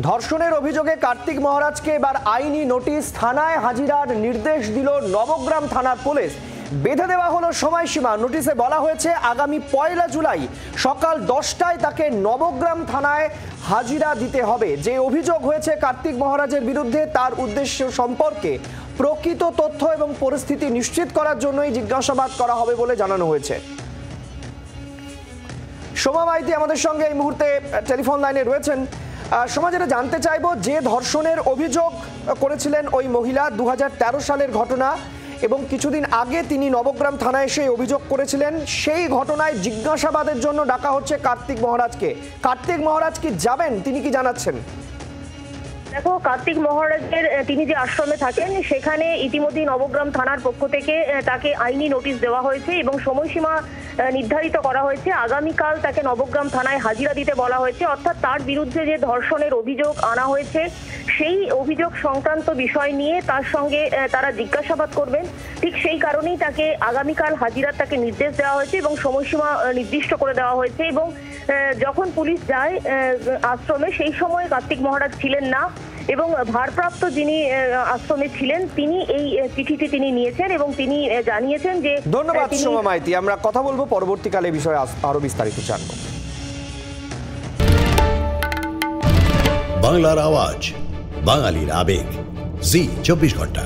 ধর্ষণের অভিযোগে কার্তিক মহারাজকে এবার আইনি নোটিশ, থানায় হাজিরার নির্দেশ দিল নবগ্রাম থানার পুলিশ। বেঁধে দেওয়া হলো সময়সীমা। নোটিশে বলা হয়েছে আগামী 1 জুলাই সকাল 10টায় তাকে নবগ্রাম থানায় হাজিরা দিতে হবে। যে অভিযোগ হয়েছে কার্তিক মহারাজের বিরুদ্ধে তার উদ্দেশ্য সম্পর্কে প্রকৃত তথ্য এবং পরিস্থিতি নিশ্চিত করার জন্যই জিজ্ঞাসাবাদ করা হবে বলে জানানো হয়েছে। সোমা মাইতি আমাদের সঙ্গে এই মুহূর্তে টেলিফোন লাইনে রয়েছেন। সোমা, যেটা জানতে চাইবো, যে ধর্ষণের অভিযোগ করেছিলেন ওই মহিলা 2013 সালের ঘটনা এবং কিছুদিন আগে তিনি নবগ্রাম থানায় এসে অভিযোগ করেছিলেন, সেই ঘটনায় জিজ্ঞাসাবাদের জন্য ডাকা হচ্ছে কার্তিক মহারাজকে। কার্তিক মহারাজ কি যাবেন, তিনি কি জানাচ্ছেন? দেখো, কার্তিক মহারাজের তিনি যে আশ্রমে থাকেন সেখানে ইতিমধ্যেই নবগ্রাম থানার পক্ষ থেকে তাকে আইনি নোটিশ দেওয়া হয়েছে এবং সময়সীমা নির্ধারিত করা হয়েছে। আগামীকাল তাকে নবগ্রাম থানায় হাজিরা দিতে বলা হয়েছে। অর্থাৎ তার বিরুদ্ধে যে ধর্ষণের অভিযোগ আনা হয়েছে সেই অভিযোগ সংক্রান্ত বিষয় নিয়ে তার সঙ্গে তারা জিজ্ঞাসাবাদ করবেন। ঠিক সেই কারণেই তাকে আগামীকাল হাজিরার তাকে নির্দেশ দেওয়া হয়েছে এবং সময়সীমা নির্দিষ্ট করে দেওয়া হয়েছে। এবং যখন পুলিশ যায় আশ্রমে সেই সময় কার্তিক মহারাজ ছিলেন না এবং ভারপ্রাপ্ত যিনি আশ্রমে ছিলেন তিনি এই চিঠিটি তিনি নিয়েছেন এবং তিনি জানিয়েছেন যে। ধন্যবাদ সোমা মাইতি। আমরা কথা বলবো পরবর্তীকালে বিষয়ে আরো বিস্তারিত জানবো। বাংলার আওয়াজ, বাঙালির আবেগ, জি 24 ঘন্টা।